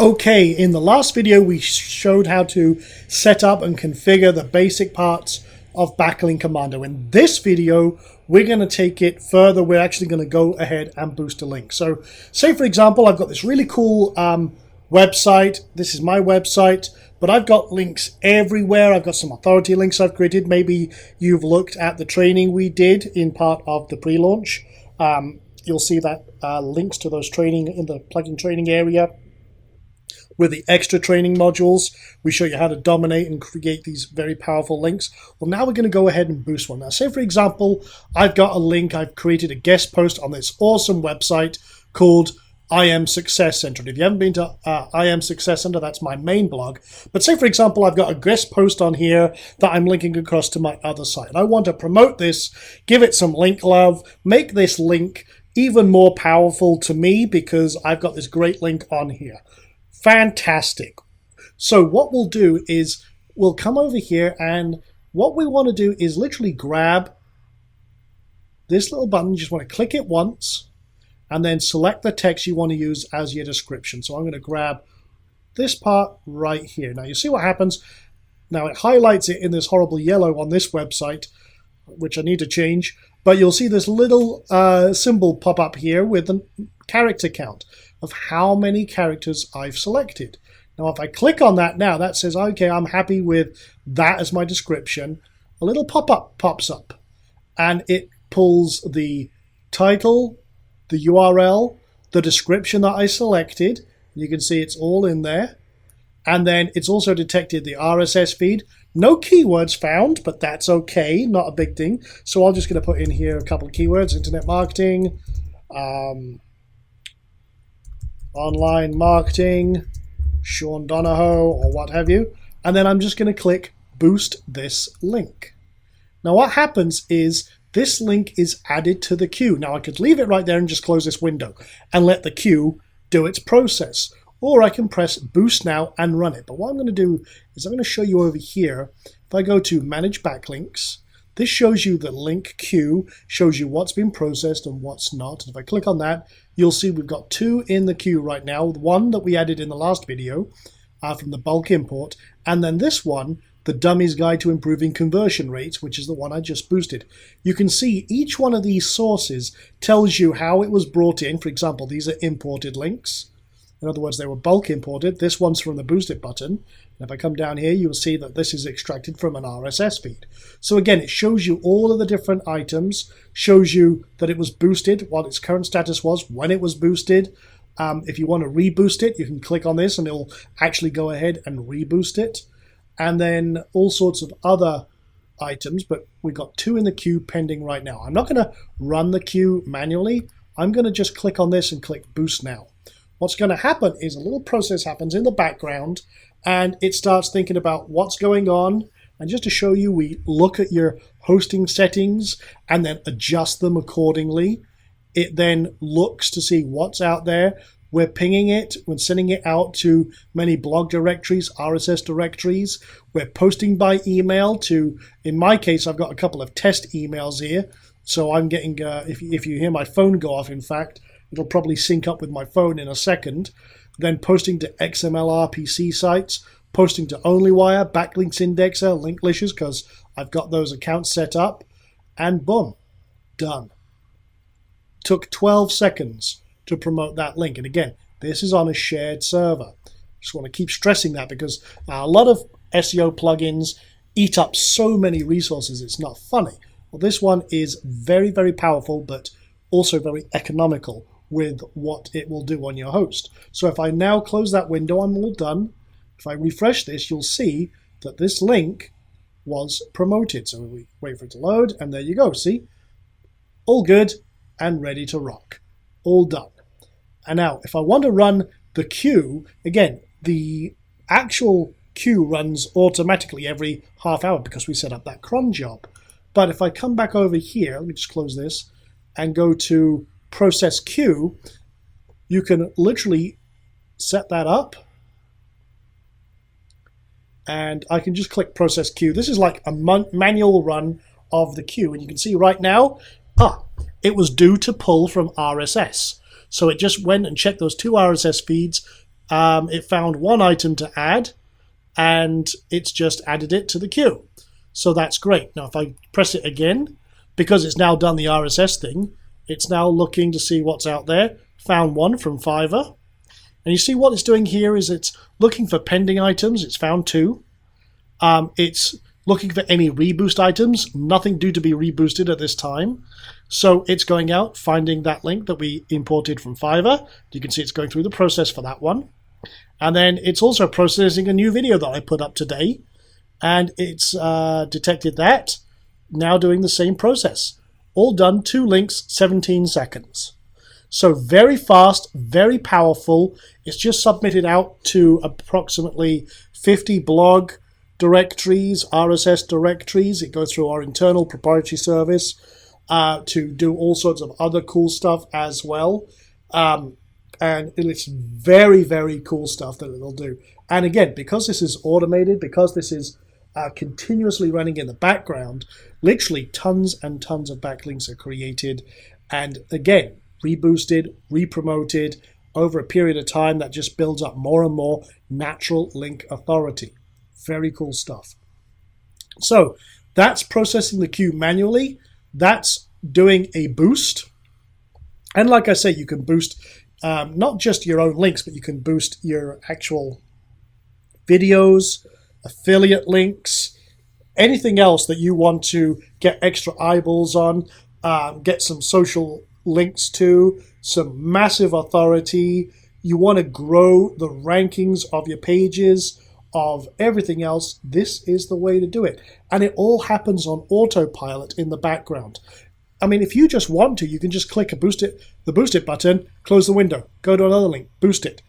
Okay, in the last video we showed how to set up and configure the basic parts of Backlink Commando. In this video we're going to take it further. We're actually going to go ahead and boost a link. So say for example I've got this really cool website. This is my website, but I've got links everywhere. I've got some authority links I've created. Maybe you've looked at the training we did in part of the pre-launch. You'll see that links to those training in the plugin training area. With the extra training modules, we show you how to dominate and create these very powerful links. Well, now we're going to go ahead and boost one. Now, say for example, I've got a link. I've created a guest post on this awesome website called I Am Success Center. If you haven't been to I Am Success Center, that's my main blog. But say for example, I've got a guest post on here that I'm linking across to my other site. I want to promote this, give it some link love, make this link even more powerful to me because I've got this great link on here. Fantastic. So what we'll do is we'll come over here, and what we want to do is literally grab this little button. You just want to click it once and then select the text you want to use as your description. So I'm going to grab this part right here. Now you see what happens. Now it highlights it in this horrible yellow on this website, which I need to change, but you'll see this little symbol pop up here with a character count of how many characters I've selected. Now if I click on that now, that says, okay, I'm happy with that as my description. A little pop-up pops up and it pulls the title, the URL, the description that I selected. You can see it's all in there. And then it's also detected the RSS feed. No keywords found, but that's okay, not a big thing. So I'm just going to put in here a couple of keywords: internet marketing, online marketing, Sean Donahoe, or what have you. And then I'm just going to click boost this link. Now what happens is this link is added to the queue. Now I could leave it right there and just close this window and let the queue do its process. Or I can press boost now and run it. But what I'm going to do is I'm going to show you over here. If I go to manage backlinks, this shows you the link queue, shows you what's been processed and what's not. And if I click on that, you'll see we've got two in the queue right now. One that we added in the last video from the bulk import, and then this one, the Dummy's Guide to Improving Conversion Rates, which is the one I just boosted. You can see each one of these sources tells you how it was brought in. For example, these are imported links. In other words, they were bulk imported. This one's from the Boost It button. And if I come down here, you'll see that this is extracted from an RSS feed. So again, it shows you all of the different items, shows you that it was boosted, what its current status was, when it was boosted. If you want to reboost it, you can click on this and it'll actually go ahead and reboost it. And then all sorts of other items, but we've got two in the queue pending right now. I'm not going to run the queue manually. I'm going to just click on this and click boost now. What's going to happen is a little process happens in the background and it starts thinking about what's going on. And just to show you, we look at your hosting settings and then adjust them accordingly. It then looks to see what's out there. We're pinging it, we're sending it out to many blog directories, RSS directories. We're posting by email to, in my case, I've got a couple of test emails here. So I'm getting, if you hear my phone go off, in fact, it'll probably sync up with my phone in a second. Then posting to XML RPC sites, posting to OnlyWire, Backlinks Indexer, Linklicious, because I've got those accounts set up. And boom, done. Took 12 seconds to promote that link. And again, this is on a shared server. Just want to keep stressing that because a lot of SEO plugins eat up so many resources, it's not funny. Well, this one is very, very powerful, but also very economical with what it will do on your host. So if I now close that window, I'm all done. If I refresh this, you'll see that this link was promoted. So we wait for it to load, and there you go. See? All good and ready to rock. All done. And now, if I want to run the queue, again, the actual queue runs automatically every half hour because we set up that cron job. But if I come back over here, let me just close this, and go to process queue, you can literally set that up. And I can just click process queue. This is like a manual run of the queue. And you can see right now, it was due to pull from RSS. So it just went and checked those two RSS feeds, it found one item to add, and it's just added it to the queue. So that's great. Now if I press it again, because it's now done the RSS thing, it's now looking to see what's out there. Found one from Fiverr. And you see what it's doing here is it's looking for pending items. It's found 2. It's looking for any reboost items. Nothing due to be reboosted at this time. So it's going out, finding that link that we imported from Fiverr. You can see it's going through the process for that one. And then it's also processing a new video that I put up today. And it's detected that. Now doing the same process. All done, 2 links, 17 seconds. So very fast, very powerful. It's just submitted out to approximately 50 blog directories, RSS directories. It goes through our internal proprietary service to do all sorts of other cool stuff as well. And it's very, very cool stuff that it'll do. And again, because this is automated, because this is continuously running in the background, literally tons and tons of backlinks are created. And again, reboosted, repromoted over a period of time that just builds up more and more natural link authority. Very cool stuff. So that's processing the queue manually. That's doing a boost. And like I say, you can boost not just your own links, but you can boost your actual videos, affiliate links, anything else that you want to get extra eyeballs on, get some social links to, some massive authority. You want to grow the rankings of your pages, of everything else. This is the way to do it. And it all happens on autopilot in the background. I mean, if you just want to, you can just click the boost it button, close the window, go to another link, boost it,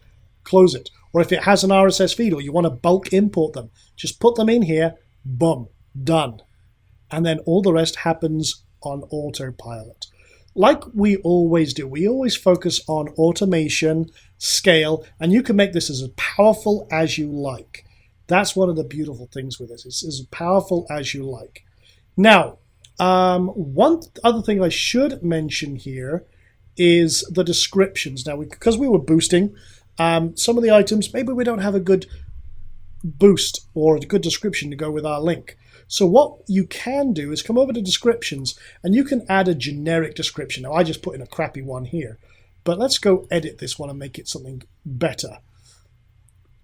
close it. Or if it has an RSS feed or you want to bulk import them, just put them in here, boom, done. And then all the rest happens on autopilot. Like we always do, we always focus on automation, scale, and you can make this as powerful as you like. That's one of the beautiful things with this. It's as powerful as you like. Now, one other thing I should mention here is the descriptions. Now, because we were boosting some of the items, maybe we don't have a good boost or a good description to go with our link. So what you can do is come over to descriptions and you can add a generic description. Now I just put in a crappy one here, but let's go edit this one and make it something better.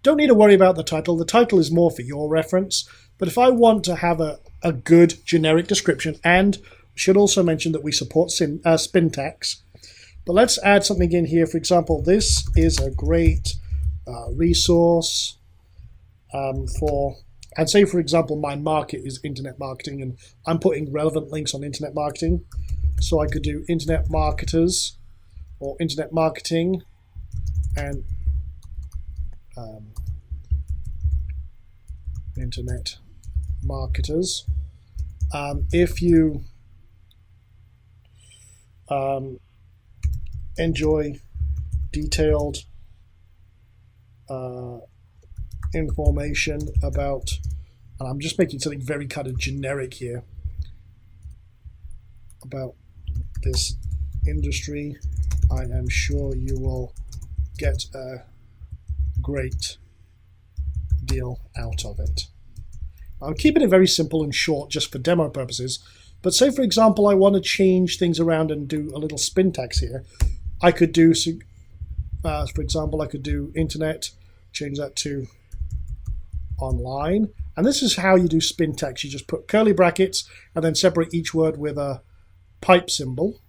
Don't need to worry about the title. The title is more for your reference, but if I want to have a good generic description, and should also mention that we support Spintax, but let's add something in here. For example, this is a great resource for, and say for example my market is internet marketing and I'm putting relevant links on internet marketing, so I could do internet marketers or internet marketing and internet marketers. If you enjoy detailed information about, and I'm just making something very kind of generic here, about this industry, I am sure you will get a great deal out of it. I'm keeping it very simple and short just for demo purposes, but say for example I want to change things around and do a little Spintax here. I could do, for example, I could do internet, change that to online, and this is how you do Spintax. You just put curly brackets and then separate each word with a pipe symbol,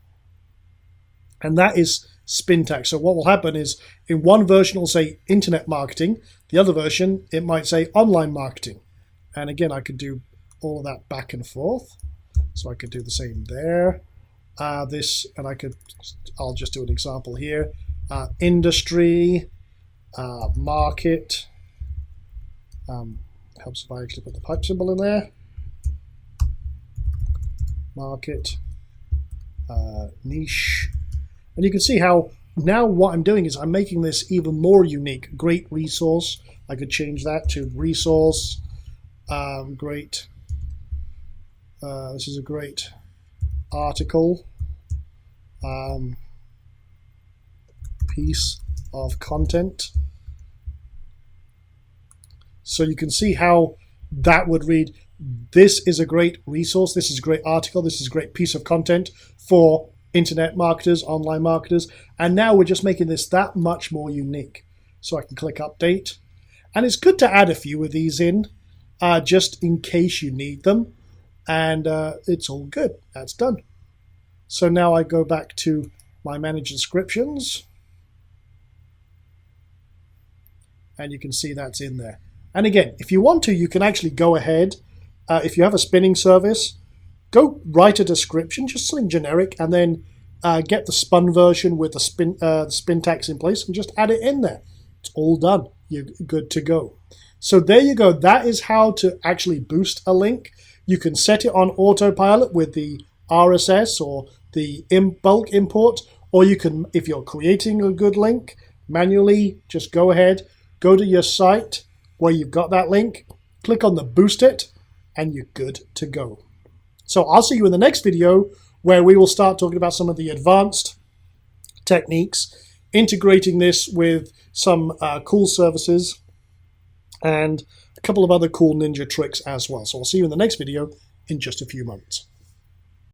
and that is Spintax. So what will happen is in one version it will say internet marketing, the other version it might say online marketing, and again I could do all of that back and forth. So I could do the same there. This, and I'll just do an example here. Industry, market. Helps if I actually put the pipe symbol in there. Market, niche. And you can see how now what I'm doing is I'm making this even more unique. Great resource. I could change that to resource. Great. This is a great article. Piece of content. So you can see how that would read. This is a great resource. This is a great article. This is a great piece of content for internet marketers, online marketers. And now we're just making this that much more unique. So I can click update. And it's good to add a few of these in just in case you need them. And it's all good. That's done. So now I go back to my manage descriptions. And you can see that's in there. And again, if you want to, you can actually go ahead. If you have a spinning service, go write a description, just something generic, and then get the spun version with the spin tags in place and just add it in there. It's all done. You're good to go. So there you go. That is how to actually boost a link. You can set it on autopilot with the RSS or the bulk import, or you can, if you're creating a good link, manually just go ahead, go to your site where you've got that link, click on the boost it, and you're good to go. So I'll see you in the next video where we will start talking about some of the advanced techniques, integrating this with some cool services and a couple of other cool ninja tricks as well. So I'll see you in the next video in just a few months.